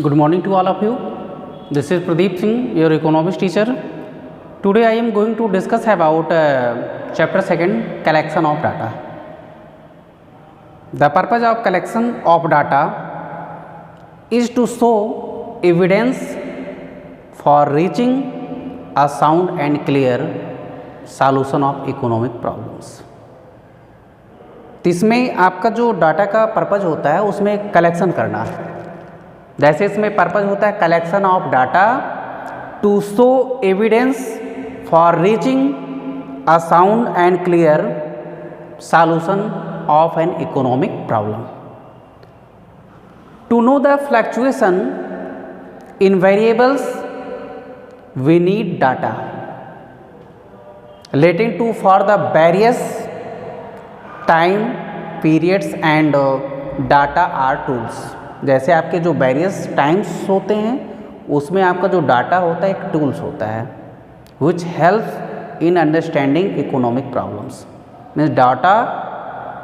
Good morning to all of you. This is Pradeep Singh, your economics teacher. Today I am going to discuss about chapter 2, collection of data. The purpose of collection of data is to show evidence for reaching a sound and clear solution of economic problems. तो इसमें आपका जो data का purpose होता है उसमें collection करना, जैसे इसमें पर्पज़ होता है collection of data to show evidence for reaching a sound and clear solution of an economic problem. To know the fluctuation in variables we need data relating to for the various time periods and data are tools. जैसे आपके जो various times होते हैं उसमें आपका जो data होता है एक टूल्स होता है which helps in understanding economic problems. Means data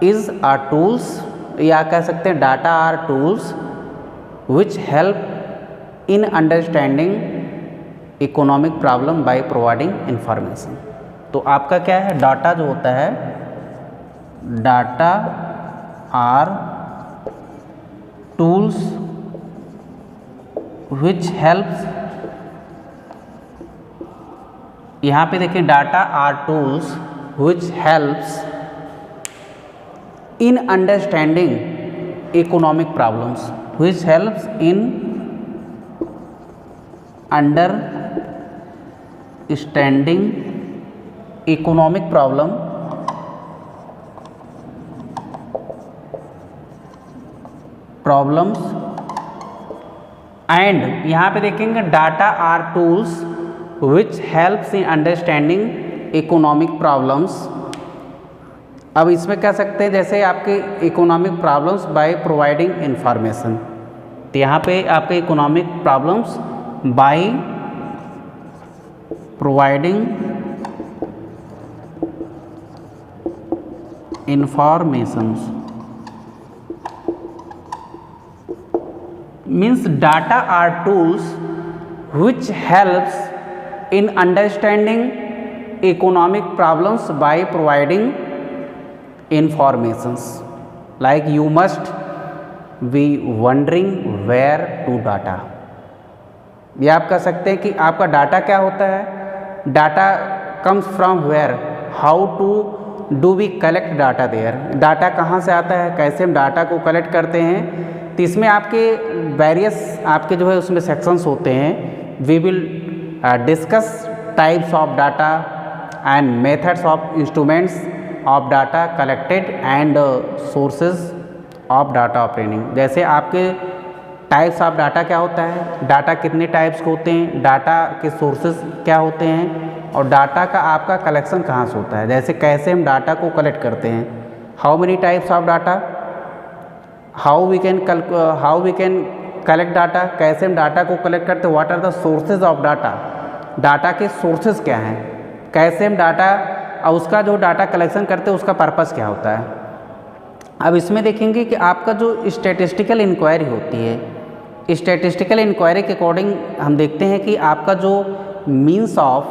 is are tools, या कह सकते हैं data are tools which help in understanding economic problem by providing information. तो आपका क्या है, डाटा जो होता है, data are tools which helps. यहाँ पे देखिए data are tools which helps in understanding economic problems, which helps in understanding economic problem problems. And यहाँ पे देखेंगे data are tools which helps in understanding economic problems. अब इसमें कह सकते हैं जैसे आपके economic problems bye providing information. तो यहाँ पे आपके economic problems by providing informations means data are tools which helps in understanding economic problems by providing informations. Like you must be wondering where to data. ये आप कह सकते हैं कि आपका डाटा क्या होता है, data comes from where, how to do we collect data there. Data कहाँ से आता है, कैसे हम डाटा को कलेक्ट करते हैं. तो इसमें आपके वेरियस आपके जो है उसमें सेक्शंस होते हैं. We will discuss types of data and methods of instruments of data collected and sources of data obtaining. जैसे आपके टाइप्स ऑफ डाटा क्या होता है, डाटा कितने टाइप्स के होते हैं, डाटा के सोर्सेज क्या होते हैं, और डाटा का आपका कलेक्शन कहाँ से होता है. जैसे कैसे हम डाटा को कलेक्ट करते हैं, how many types of data, how we can collect data, कैसे हम डाटा को कलेक्ट करते हैं, what are the sources of data, data के सोर्सेज क्या हैं, कैसे हम डाटा और उसका जो डाटा कलेक्शन करते हैं उसका पर्पस क्या होता है. अब इसमें देखेंगे कि आपका जो स्टैटिस्टिकल इंक्वायरी होती है, स्टैटिस्टिकल इंक्वायरी के अकॉर्डिंग हम देखते हैं कि आपका जो means of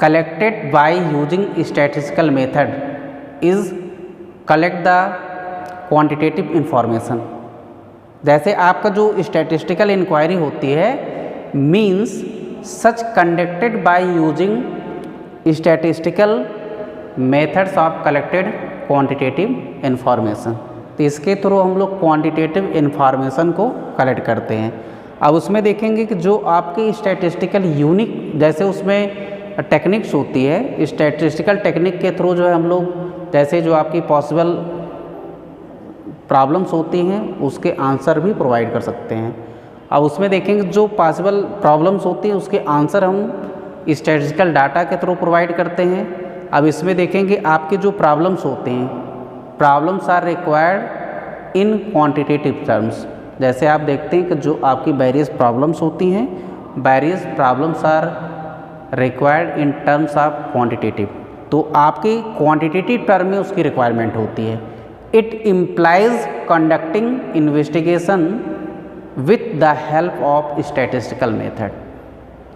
collected by using statistical method is collect the quantitative information. जैसे आपका जो स्टैटिस्टिकल इंक्वायरी होती है means such conducted by using statistical methods of collected quantitative information. तो इसके थ्रू हम लोग क्वांटिटेटिव इंफॉर्मेशन को कलेक्ट करते हैं. अब उसमें देखेंगे कि जो आपकी स्टैटिस्टिकल यूनिक, जैसे उसमें टेक्निक्स होती है, स्टैटिस्टिकल टेक्निक के थ्रू जो है हम लोग जैसे जो आपकी पॉसिबल प्रॉब्लम्स होती हैं उसके आंसर भी प्रोवाइड कर सकते हैं. अब उसमें देखेंगे जो पॉसिबल प्रॉब्लम्स होती हैं उसके आंसर हम स्टैटिस्टिकल डाटा के थ्रू प्रोवाइड करते हैं. अब इसमें देखेंगे आपके जो प्रॉब्लम्स होते हैं, problems are required in quantitative terms. जैसे आप देखते हैं कि जो आपकी वेरियस प्रॉब्लम्स होती हैं, various problems are required in terms of quantitative. तो आपकी क्वांटिटेटिव टर्म में उसकी रिक्वायरमेंट होती है. It implies conducting investigation with the help of statistical method.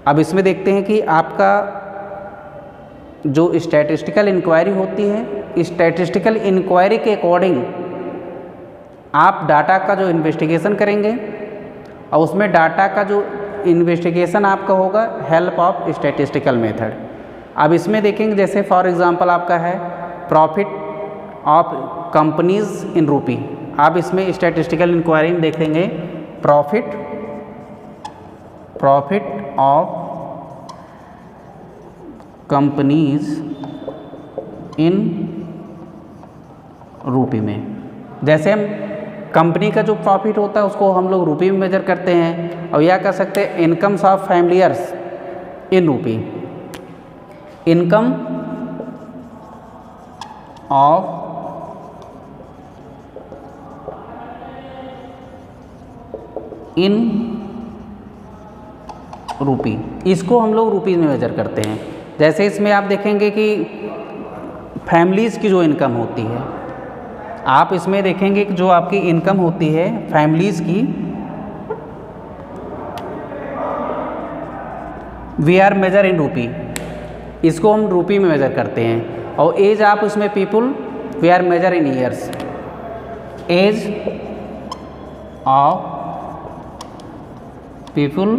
अब इसमें देखते हैं कि आपका जो स्टैटिस्टिकल इंक्वायरी होती है, स्टैटिस्टिकल इंक्वायरी के अकॉर्डिंग आप डाटा का जो इन्वेस्टिगेशन करेंगे और उसमें डाटा का जो इन्वेस्टिगेशन आपका होगा हेल्प ऑफ स्टैटिस्टिकल मेथड। अब इसमें देखेंगे जैसे फॉर एग्जांपल आपका है प्रॉफिट ऑफ कंपनीज इन रूपी। आप इसमें स्टैटिस्टिकल इंक्वायरी में देखेंगे प्रॉफिट ऑफ कंपनीज इन रूपी में। जैसे हम कंपनी का जो प्रॉफिट होता है उसको हम लोग रुपये में मेजर करते हैं, और यह कह सकते हैं इनकम्स ऑफ फैमिलियर्स इन रूपी। इनकम ऑफ इन रूपी, इसको हम लोग रुपीज़ में मेजर करते हैं। जैसे इसमें आप देखेंगे कि फैमिलीज़ की जो इनकम होती है, आप इसमें देखेंगे कि जो आपकी इनकम होती है फैमिलीज़ की, वी आर मेजर इन रूपी, इसको हम रूपी में मेजर करते हैं। और एज आप उसमें people we are measure in years, age of people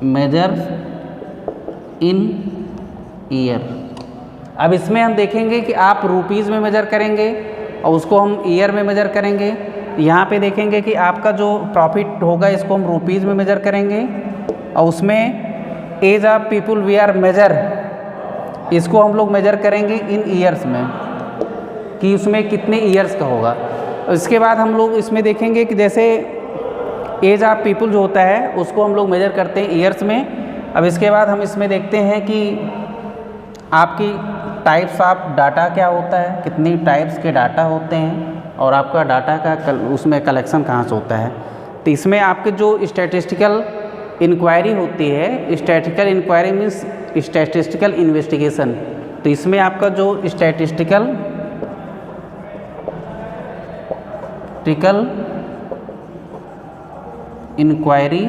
measure in year. अब इसमें हम देखेंगे कि आप रुपीज़ में मेजर करेंगे और उसको हम ईयर में मेजर करेंगे। यहाँ पे देखेंगे कि आपका जो प्रॉफिट होगा इसको हम रुपीज़ में मेजर करेंगे, और उसमें age of people we are measure, इसको हम लोग मेजर करेंगे इन ईयर्स में, कि उसमें कितने ईयर्स का होगा। इसके बाद हम लोग इसमें देखेंगे कि जैसे एज ऑफ पीपुल जो होता है उसको हम लोग मेजर करते हैं ईयर्स में। अब इसके बाद हम इसमें देखते हैं कि आपकी टाइप्स ऑफ डाटा क्या होता है, कितनी टाइप्स के डाटा होते हैं, और आपका डाटा का उसमें कलेक्शन कहाँ से होता है। तो इसमें आपके जो स्टैटिस्टिकल इंक्वायरी होती है, statistical inquiry means statistical investigation, तो इसमें आपका जो statistical inquiry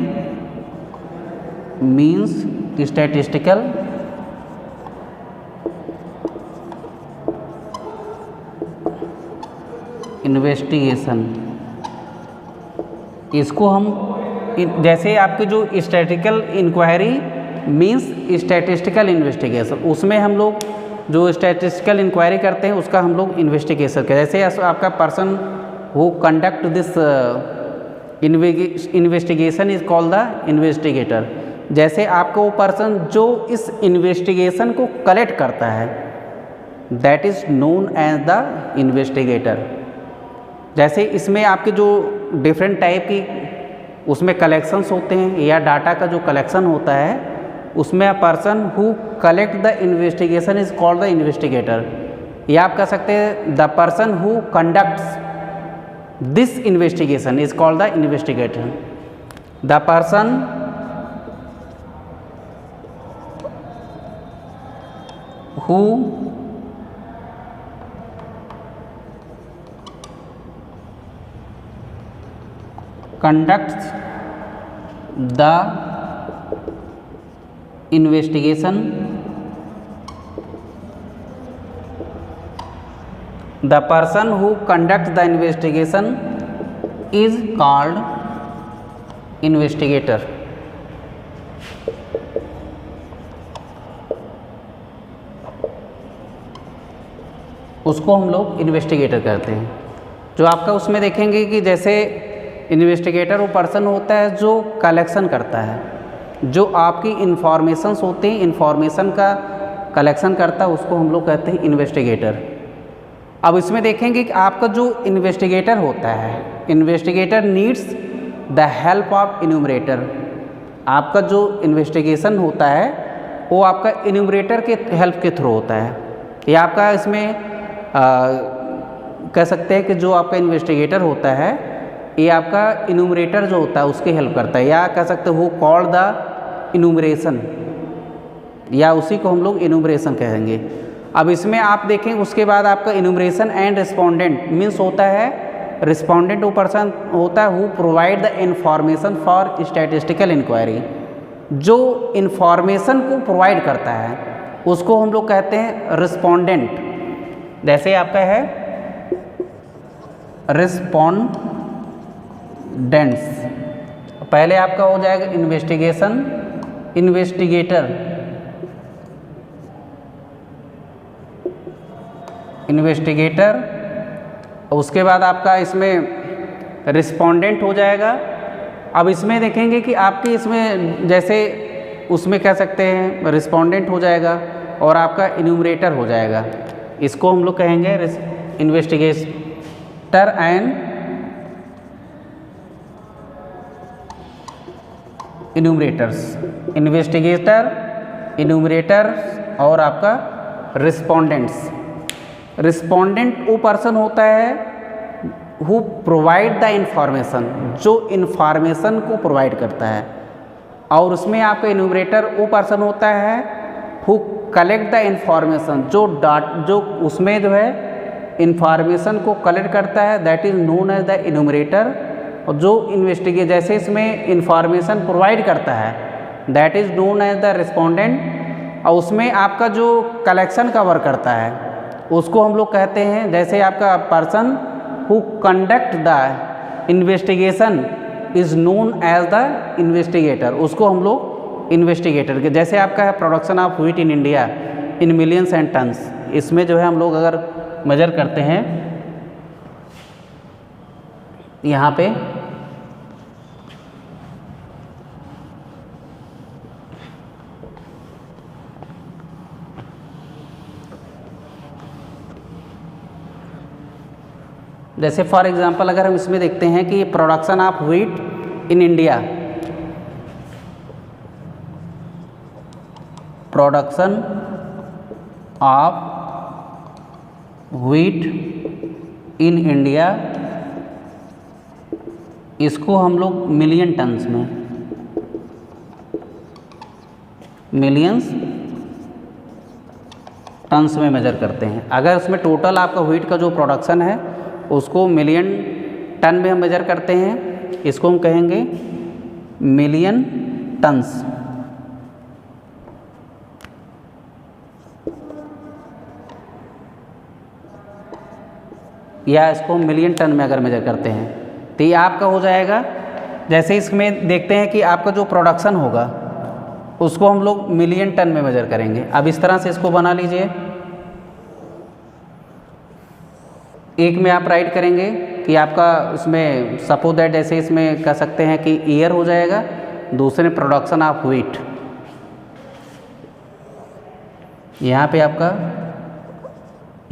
means statistical investigation, इसको हम जैसे आपके जो statistical inquiry means statistical investigation, उसमें हम लोग जो स्टैटिस्टिकल इंक्वायरी करते हैं उसका हम लोग इन्वेस्टिगेशन करते हैं। जैसे आपका person who conduct this investigation is called the investigator. जैसे आपका वो पर्सन जो इस इन्वेस्टिगेशन को कलेक्ट करता है that is known as the investigator. जैसे इसमें आपके जो डिफरेंट टाइप की उसमें कलेक्शंस होते हैं या डाटा का जो कलेक्शन होता है उसमें a person who collect the investigation is called the investigator, या आप कह सकते हैं the person who conducts this investigation is called the investigator. The person who conducts the investigation, the person who conducts the investigation is called investigator। उसको हम लोग investigator कहते हैं। जो आपका उसमें देखेंगे कि जैसे इन्वेस्टिगेटर वो पर्सन होता है जो कलेक्शन करता है, जो आपकी इन्फॉर्मेशंस होते हैं इन्फॉर्मेशन का कलेक्शन करता है, उसको हम लोग कहते हैं इन्वेस्टिगेटर। अब इसमें देखेंगे कि आपका जो इन्वेस्टिगेटर होता है, investigator needs the help of enumerator. आपका जो इन्वेस्टिगेशन होता है वो आपका इन्यूमरेटर के हेल्प के थ्रू होता है। ये आपका इसमें कह सकते हैं कि जो आपका इन्वेस्टिगेटर होता है ये आपका इन्यूमरेटर जो होता है उसकी हेल्प करता है, या कह सकते हो कॉल्ड द इन्यूमरेशन, या उसी को हम लोग इन्यूमरेशन कहेंगे। अब इसमें आप देखें उसके बाद आपका इन्यूमरेशन एंड रिस्पोंडेंट मीन्स होता है रिस्पोंडेंट वो पर्सन होता है who provide the information for statistical inquiry, जो इंफॉर्मेशन को प्रोवाइड करता है उसको हम लोग कहते हैं रिस्पोंडेंट। जैसे आपका है रिस्पोंडेंट्स, पहले आपका हो जाएगा इन्वेस्टिगेशन, इन्वेस्टिगेटर, इन्वेस्टिगेटर, उसके बाद आपका इसमें रिस्पोंडेंट हो जाएगा। अब इसमें देखेंगे कि आपके इसमें जैसे उसमें कह सकते हैं रिस्पोंडेंट हो जाएगा और आपका इन्यूमरेटर हो जाएगा, इसको हम लोग कहेंगे इन्वेस्टिगेटर एंड इन्यूमरेटर्स, इन्वेस्टिगेटर, इन्यूमरेटर और आपका रिस्पोंडेंट्स। रिस्पोंडेंट वो पर्सन होता है हु प्रोवाइड द इंफॉर्मेशन, जो इंफॉर्मेशन को प्रोवाइड करता है, और उसमें आपका इन्यूमरेटर वो पर्सन होता है हु कलेक्ट द इंफॉर्मेशन, जो उसमें जो है इंफॉर्मेशन को कलेक्ट करता है, that is known as the enumerator. और जो इन्वेस्टिगेट जैसे इसमें इंफॉर्मेशन प्रोवाइड करता है that is known as the respondent, और उसमें आपका जो कलेक्शन का वर्क करता है उसको हम लोग कहते हैं, जैसे आपका person who conduct the investigation is known as the investigator, उसको हम लोग इन्वेस्टिगेटर के। जैसे आपका है production of wheat in India in millions and tons, इसमें जो है हम लोग अगर मेजर करते हैं यहाँ पे जैसे फॉर एग्जांपल अगर हम इसमें देखते हैं कि production of wheat in India, production of wheat in India, इसको हम लोग मिलियन टन्स में, मिलियंस टन्स में मेजर करते हैं। अगर उसमें टोटल आपका व्हीट का जो प्रोडक्शन है उसको मिलियन टन में हम मेजर करते हैं, इसको हम कहेंगे मिलियन टन्स। या इसको मिलियन टन में अगर मेजर करते हैं तो ये आपका हो जाएगा। जैसे इसमें देखते हैं कि आपका जो प्रोडक्शन होगा उसको हम लोग मिलियन टन में मेजर करेंगे। अब इस तरह से इसको बना लीजिए, एक में आप राइट करेंगे कि आपका उसमें सपोज दैट जैसे इसमें कह सकते हैं कि ईयर हो जाएगा, दूसरे प्रोडक्शन ऑफ व्हीट, यहाँ पे आपका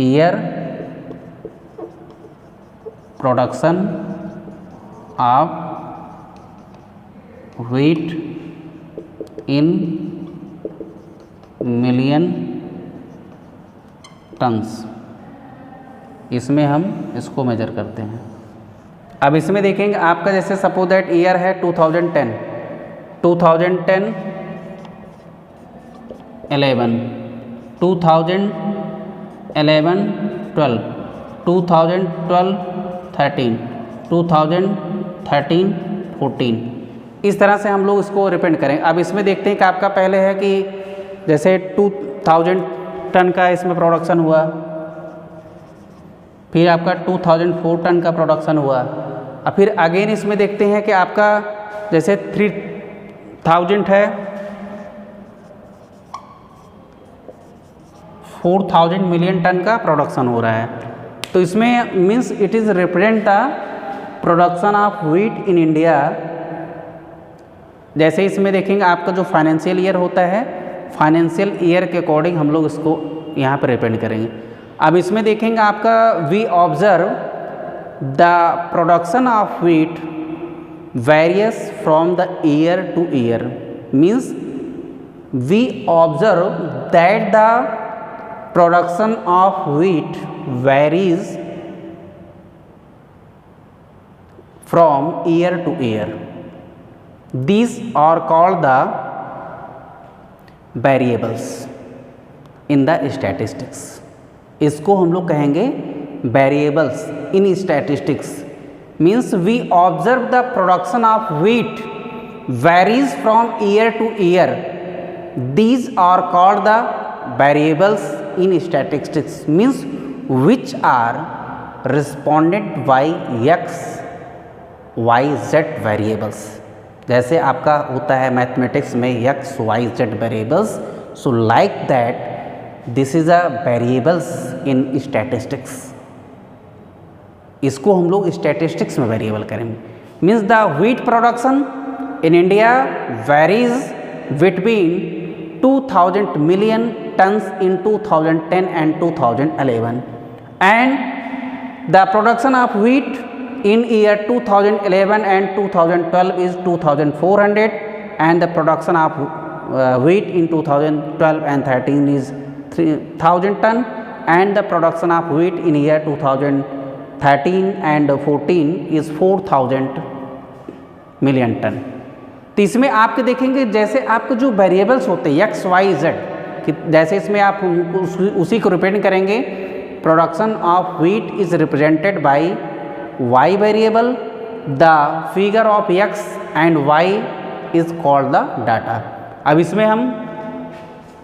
year production of wheat in million turns, इसमें हम इसको मेजर करते हैं। अब इसमें देखेंगे आपका जैसे सपोज दैट ईयर है 2010, 2010 11, 2011 12, 2012 13, 2013 14, इस तरह से हम लोग इसको रिपेंड करें। अब इसमें देखते हैं कि आपका पहले है कि जैसे 2000 टन का इसमें प्रोडक्शन हुआ, फिर आपका 2004 टन का प्रोडक्शन हुआ, और फिर अगेन इसमें देखते हैं कि आपका जैसे 3000 है, 4000 मिलियन टन का प्रोडक्शन हो रहा है। तो इसमें means it is represent the production of wheat in India. जैसे इसमें देखेंगे आपका जो फाइनेंशियल ईयर होता है, फाइनेंशियल ईयर के अकॉर्डिंग हम लोग इसको यहाँ पर रिप्रेजेंट करेंगे। अब इसमें देखेंगे आपका we observe the production of wheat various from the year to year, means we observe that the production of wheat varies from year to year. These are called the variables in the statistics। इसको हम लोग कहेंगे variables in statistics. means we observe the production of wheat varies from year to year. These are called the variables in statistics, means which are responded by x y z variables. जैसे आपका होता है mathematics में x y z variables, so like that this is a variables in statistics. इसको हम लोग statistics में variable करेंगे. Means the wheat production in India varies between 2000 million tons in 2010 and 2011, and the production of wheat in year 2011 and 2012 is 2400, and the production of wheat in 2012 and 13 is 3000 ton, and the production of wheat in year 2013 and 14 is 4000 million ton. तो इसमें आपके देखेंगे जैसे आपके जो variables होते हैं x Y Z, जैसे इसमें आप उसी को रिप्रेजेंट करेंगे. Production of wheat is represented by y variable, the figure of x and y is called the data. अब इसमें हम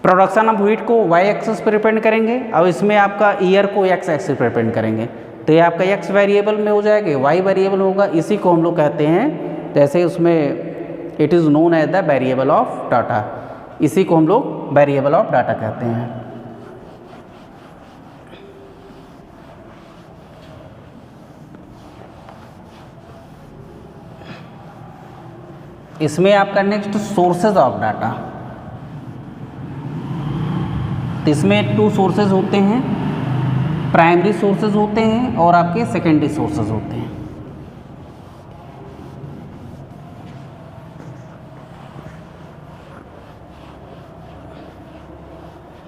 प्रोडक्शन ऑफ व्हीट को y एक्सिस पर रिप्रेजेंट करेंगे, अब इसमें आपका ईयर को x एक्सिस पर रिप्रेजेंट करेंगे, तो ये आपका x वेरिएबल में हो जाएगा, y वेरिएबल होगा. इसी को हम लोग कहते हैं, जैसे उसमें it is known as the variable of data. इसी को हम लोग वेरिएबल ऑफ डाटा कहते हैं. इसमें आपका नेक्स्ट सोर्सेज ऑफ डाटा. इसमें 2 सोर्सेज होते हैं, प्राइमरी सोर्सेज होते हैं और आपके सेकेंडरी सोर्सेज होते हैं.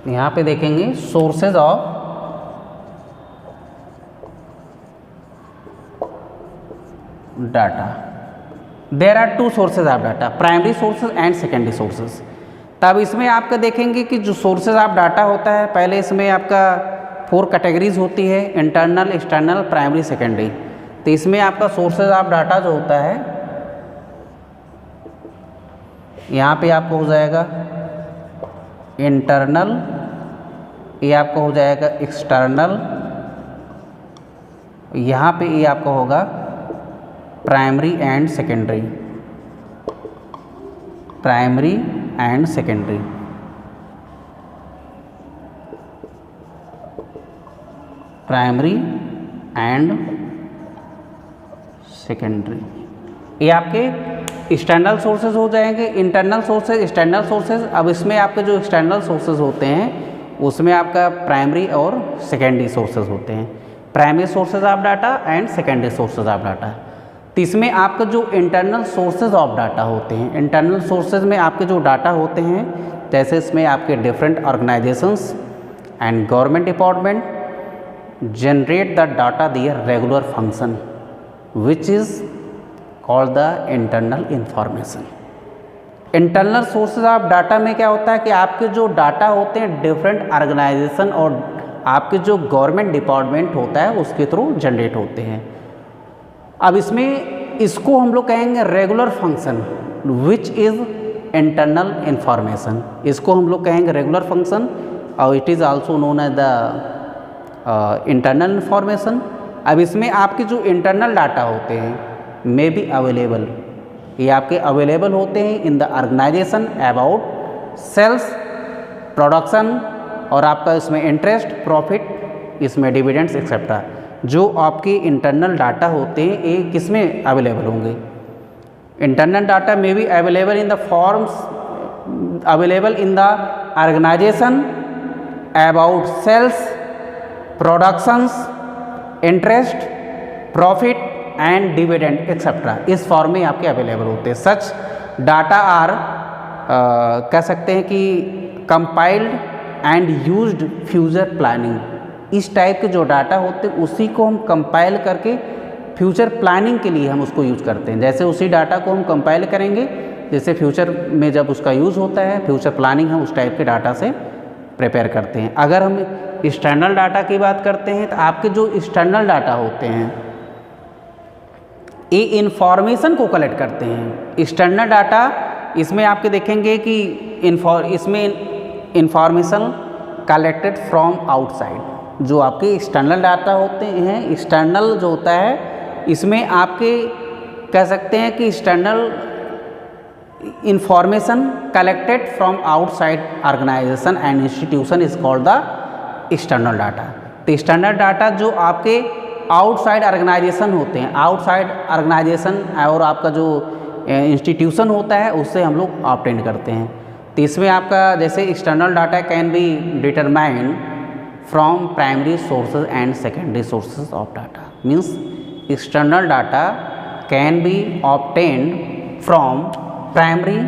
यहाँ पे देखेंगे sources of data. There are 2 sources of data, primary sources and secondary sources. तब इसमें आपका देखेंगे कि जो सोर्सेज ऑफ डाटा होता है, पहले इसमें आपका 4 कैटेगरीज होती है, इंटरनल, एक्सटर्नल, प्राइमरी, सेकेंडरी. तो इसमें आपका सोर्सेज ऑफ डाटा जो होता है, यहाँ पे आपको हो जाएगा इंटरनल, ये आपको हो जाएगा एक्सटर्नल, यहाँ पे ये आपका होगा primary and secondary, primary and secondary. Primary and secondary ये आपके एक्सटर्नल सोर्सेज हो जाएंगे. Internal sources, external sources. अब इसमें आपके जो एक्सटर्नल सोर्सेज होते हैं उसमें आपका प्राइमरी और सेकेंडरी सोर्सेज होते हैं. Primary sources of data and secondary sources of data. तो इसमें आपका जो इंटरनल सोर्सेज ऑफ डाटा होते हैं, इंटरनल सोर्सेज में आपके जो डाटा होते हैं, जैसे इसमें आपके different organisations and government department generate the data their regular function which is called the internal information. Internal sources of data में क्या होता है कि आपके जो डाटा होते हैं डिफरेंट ऑर्गेनाइजेशन और आपके जो गवर्नमेंट डिपार्टमेंट होता है उसके थ्रू जनरेट होते हैं. अब इसमें इसको हम लोग कहेंगे regular function which is internal information. इसको हम लोग कहेंगे रेगुलर फंक्शन और it is also known as the internal information. अब इसमें आपके जो इंटरनल डाटा होते हैं मे बी अवेलेबल, ये आपके अवेलेबल होते हैं in the organisation about sales, production और आपका इसमें इंटरेस्ट, प्रॉफिट, इसमें डिविडेंड्स एक्सेट्रा. जो आपके इंटरनल डाटा होते हैं ये किस में अवेलेबल होंगे? इंटरनल डाटा में be available in the forms available in the organisation about sales, productions, interest, profit and dividend etcetera. इस फॉर्म में आपके अवेलेबल होते हैं. सच डाटा आर कह सकते हैं कि compiled and used future planning. इस टाइप के जो डाटा होते हैं उसी को हम कंपाइल करके फ्यूचर प्लानिंग के लिए हम उसको यूज़ करते हैं. जैसे उसी डाटा को हम कंपाइल करेंगे, जैसे फ्यूचर में जब उसका यूज़ होता है फ्यूचर प्लानिंग हम उस टाइप के डाटा से प्रिपेयर करते हैं. अगर हम एक्सटर्नल डाटा की बात करते हैं तो आपके जो एक्सटर्नल डाटा होते हैं ये इंफॉर्मेशन को कलेक्ट करते हैं। एक्सटर्नल डाटा इसमें आपके देखेंगे कि इसमें इंफॉर्मेशन कलेक्टेड फ्रॉम आउटसाइड, जो आपके एक्सटर्नल डाटा होते हैं, एक्सटर्नल जो होता है इसमें आपके कह सकते हैं कि external information collected from outside organisation and institution is called the external data. तो एक्सटर्नल डाटा जो आपके आउटसाइड ऑर्गेनाइजेशन होते हैं, आउटसाइड ऑर्गेनाइजेशन और आपका जो इंस्टीट्यूशन होता है उससे हम लोग ऑब्टेन करते हैं। तो इसमें आपका जैसे external data can be determined from primary sources and secondary sources of data. Means external data can be obtained from primary,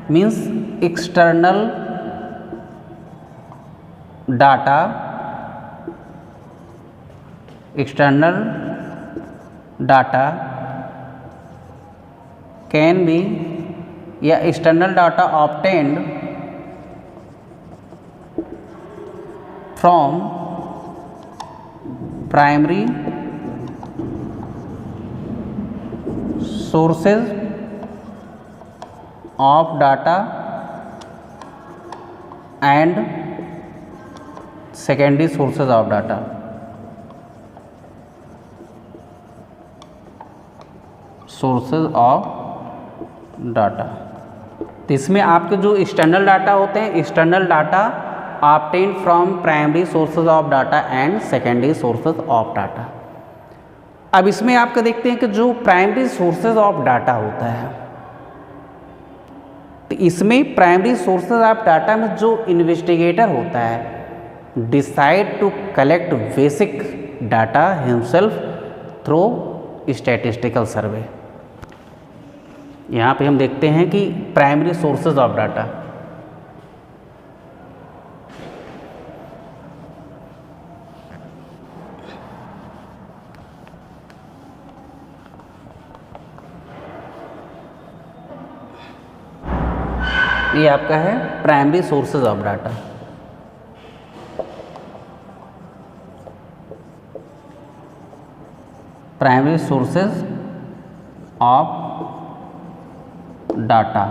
means external data, external data can be या external data obtained from primary sources of data and secondary sources of data। Sources of data. तो इसमें आपके जो external data होते हैं, external data obtain from primary sources of data and secondary sources of data. अब इसमें आपका देखते हैं कि जो प्राइमरी सोर्सेज ऑफ डाटा होता है, तो इसमें प्राइमरी सोर्सेज ऑफ डाटा में जो इन्वेस्टिगेटर होता है decide to collect basic data himself through statistical survey. यहाँ पे हम देखते हैं कि प्राइमरी सोर्सेज ऑफ डाटा, ये आपका है primary sources of data. Primary sources of data.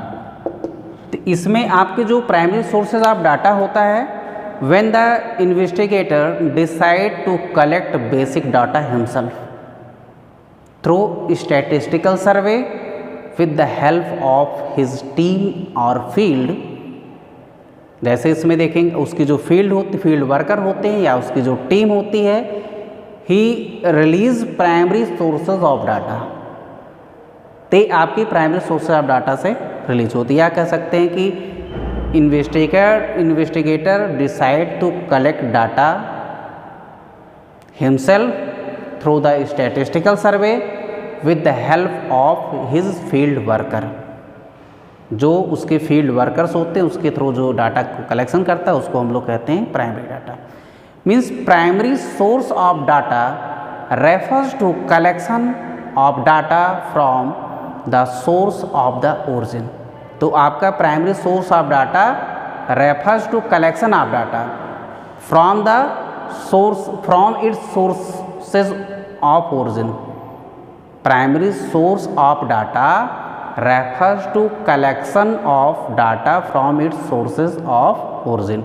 तो इसमें आपके जो प्राइमरी सोर्सेज ऑफ डाटा होता है, when the investigator decide to collect basic data himself through statistical survey with the help of his team और फील्ड। जैसे इसमें देखेंगे उसकी जो फील्ड वर्कर होते हैं या उसकी जो टीम होती है, he release primary sources of data. ते आपकी प्राइमरी सोर्सेज ऑफ डाटा से रिलीज होती है। या कह सकते हैं कि investigator decide to collect data himself through the statistical survey with the help of his field worker. जो उसके फील्ड वर्कर्स होते हैं उसके थ्रू जो डाटा को कलेक्शन करता है उसको हम लोग कहते हैं primary data. Means primary source of data refers to collection of data from the source of the origin. तो आपका primary source of data refers to collection of data from the source from its sources of origin. Primary source of data refers to collection of data from its sources of origin।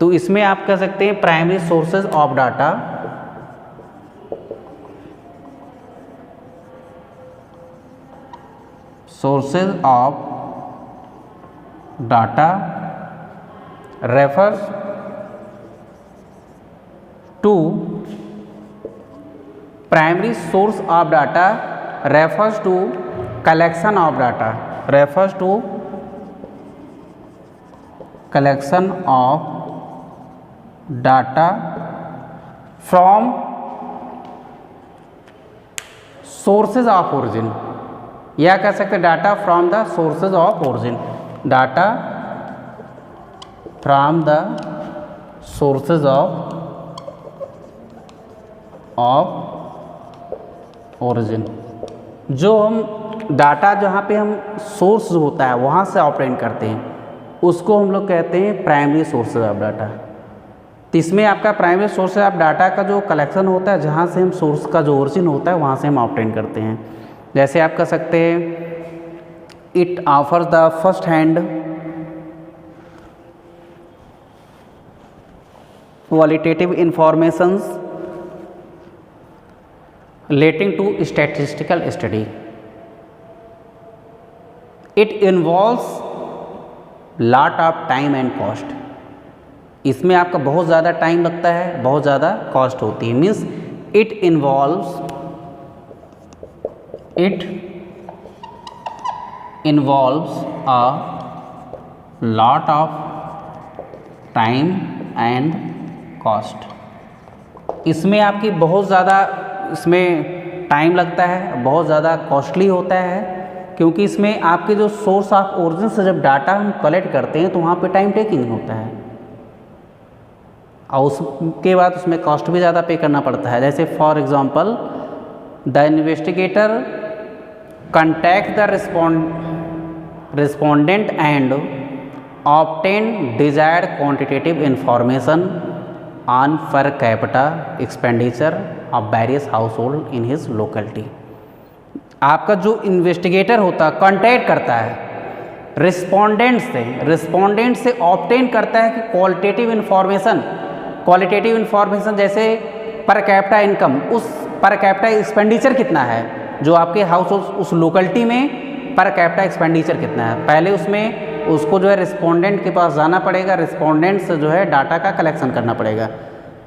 तो इसमें आप कह सकते हैं primary sources of data refers to primary source of data refers to collection of data from sources of origin। या कह सकते हैं data from the sources of origin. Data from the sources of origin. जो हम data जहाँ पे हम source होता है वहाँ से ऑब्टेन करते हैं उसको हम लोग कहते हैं प्राइमरी सोर्सेज ऑफ डाटा। तो इसमें आपका प्राइमरी सोर्सेज ऑफ डाटा का जो कलेक्शन होता है, जहाँ से हम सोर्स का जो ओरिजिन होता है वहाँ से हम ऑब्टेन करते हैं। जैसे आप कह सकते हैं it offers the first hand qualitative informations relating to statistical study. It involves lot of time and cost. इसमें आपका बहुत ज़्यादा टाइम लगता है, बहुत ज़्यादा कॉस्ट होती है। Means it involves a lot of time and cost. इसमें आपकी बहुत ज़्यादा इसमें टाइम लगता है, बहुत ज़्यादा कॉस्टली होता है, क्योंकि इसमें आपके जो सोर्स ऑफ ओरिजिन से जब डाटा हम कलेक्ट करते हैं तो वहाँ पे टाइम टेकिंग होता है और उसके बाद उसमें कॉस्ट भी ज़्यादा पे करना पड़ता है। जैसे for example the investigator contact the respondent and obtain desired quantitative information on per capita expenditure of various house hold in his locality. आपका जो इन्वेस्टिगेटर होता है कॉन्टैक्ट करता है रिस्पोंडेंट से ऑब्टेन करता है कि क्वालिटेटिव इन्फॉर्मेशन जैसे पर कैपिटा इनकम, उस पर कैपिटा एक्सपेंडिचर कितना है जो आपके हाउस होल्ड उस लोकेलिटी में पर कैपिटा एक्सपेंडिचर कितना है। पहले उसमें उसको जो है रिस्पोंडेंट के पास जाना पड़ेगा, रिस्पोंडेंट से जो है डाटा का कलेक्शन करना पड़ेगा।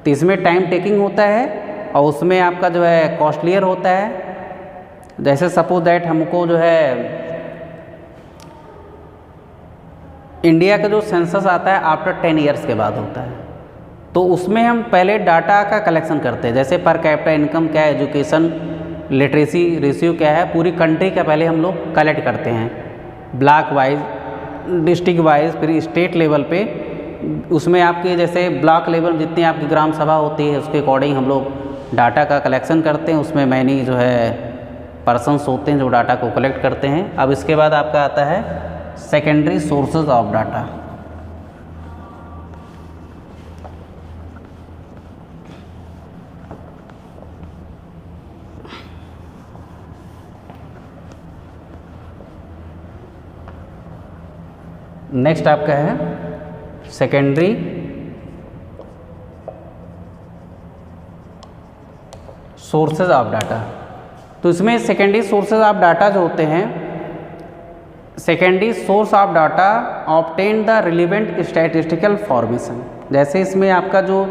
तो इसमें टाइम टेकिंग होता है और उसमें आपका जो है कॉस्टलियर होता है। जैसे सपोज दैट हमको जो है इंडिया का जो सेंसस आता है आफ्टर 10 ईयर्स के बाद होता है, तो उसमें हम पहले डाटा का कलेक्शन करते हैं। जैसे पर कैपिटा इनकम क्या है, एजुकेशन लिटरेसी रेशियो क्या है, पूरी कंट्री का पहले हम लोग कलेक्ट करते हैं, ब्लॉक वाइज, डिस्ट्रिक्ट वाइज, फिर स्टेट लेवल पे। उसमें आपके जैसे ब्लॉक लेवल जितनी आपकी ग्राम सभा होती है उसके अकॉर्डिंग हम लोग डाटा का कलेक्शन करते हैं। उसमें मैनी जो है पर्सन्स होते हैं जो डाटा को कलेक्ट करते हैं। अब इसके बाद आपका आता है secondary sources of data. Next आपका है सेकेंडरी सोर्सेज ऑफ डाटा। तो इसमें सेकेंडरी सोर्सेज ऑफ डाटा जो होते हैं, secondary source of data obtain the relevant statistical information. जैसे इसमें आपका जो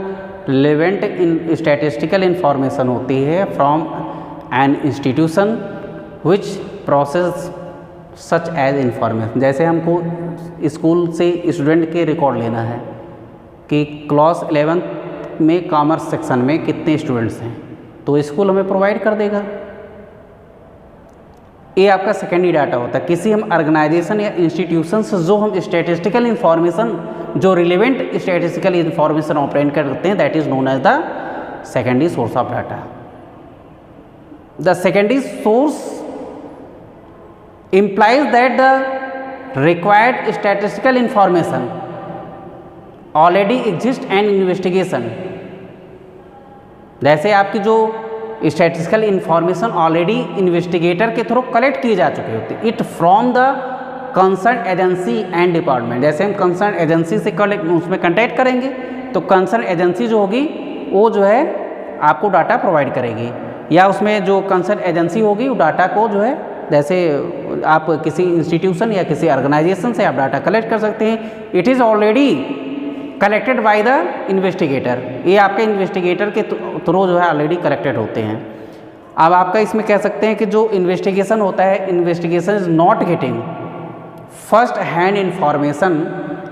रिलेवेंट स्टैटिस्टिकल इंफॉर्मेशन होती है from an institution which process such as information. जैसे हमको स्कूल से स्टूडेंट के रिकॉर्ड लेना है कि क्लास 11 में कॉमर्स सेक्शन में कितने स्टूडेंट्स हैं, तो स्कूल हमें प्रोवाइड कर देगा। ये आपका सेकेंडरी डाटा होता है। किसी हम ऑर्गेनाइजेशन या इंस्टीट्यूशन से जो हम स्टैटिस्टिकल इंफॉर्मेशन, जो रिलेवेंट स्टैटिस्टिकल इंफॉर्मेशन ऑब्टेन करते हैं, that is known as the secondary source of data. The secondary source implies that the required statistical information already exists and investigation। जैसे आपकी जो स्टैटिस्टिकल इंफॉर्मेशन ऑलरेडी इन्वेस्टिगेटर के through collect की जा चुकी होती है। It from the concern agency and department. जैसे हम कंसर्न एजेंसी से उसमें कंटेक्ट करेंगे तो कंसर्न एजेंसी जो होगी वो जो है आपको डाटा प्रोवाइड करेगी, या उसमें जो कंसर्न एजेंसी होगी वो डाटा को जो है, जैसे आप किसी इंस्टीट्यूशन या किसी ऑर्गेनाइजेशन से आप डाटा कलेक्ट कर सकते हैं। It is already collected by the investigator. ये आपके इन्वेस्टिगेटर के थ्रू जो है ऑलरेडी कलेक्टेड होते हैं। अब आपका इसमें कह सकते हैं कि जो इन्वेस्टिगेशन होता है, investigation is not getting first hand information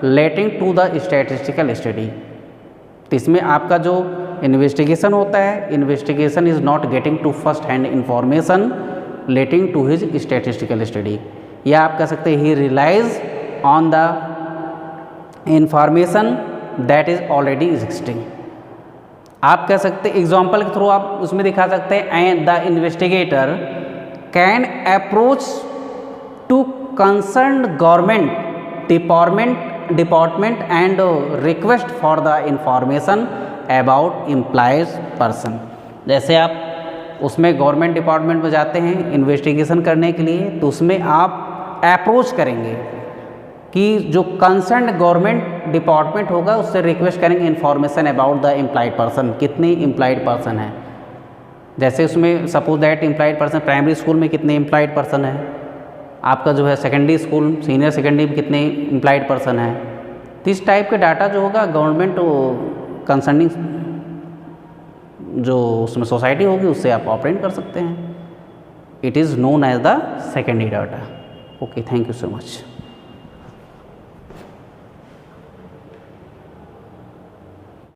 relating to the statistical study. तो इसमें आपका जो इन्वेस्टिगेशन होता है, investigation is not getting to first hand information relating to his statistical study, या आप कह सकते हैं he relies on the information that is already existing. आप कह सकते हैं एग्जाम्पल के थ्रू आप उसमें दिखा सकते हैं, and the investigator can approach to concern government department and request for the information about employees person. जैसे आप उसमें गवर्नमेंट डिपार्टमेंट में जाते हैं इन्वेस्टिगेशन करने के लिए, तो उसमें आप अप्रोच करेंगे कि जो कंसर्न गवर्नमेंट डिपार्टमेंट होगा उससे रिक्वेस्ट करेंगे information about the employed person, कितने एम्प्लॉयड पर्सन हैं। जैसे उसमें suppose that employed person primary school में कितने एम्प्लॉयड पर्सन है, आपका जो है सेकेंडरी स्कूल सीनियर सेकेंडरी में कितने एम्प्लॉयड पर्सन है। तो इस टाइप के डाटा जो होगा गवर्नमेंट कंसर्निंग जो उसमें सोसाइटी होगी उससे आप ऑपरेट कर सकते हैं। It is known as the secondary data. Okay, thank you so much.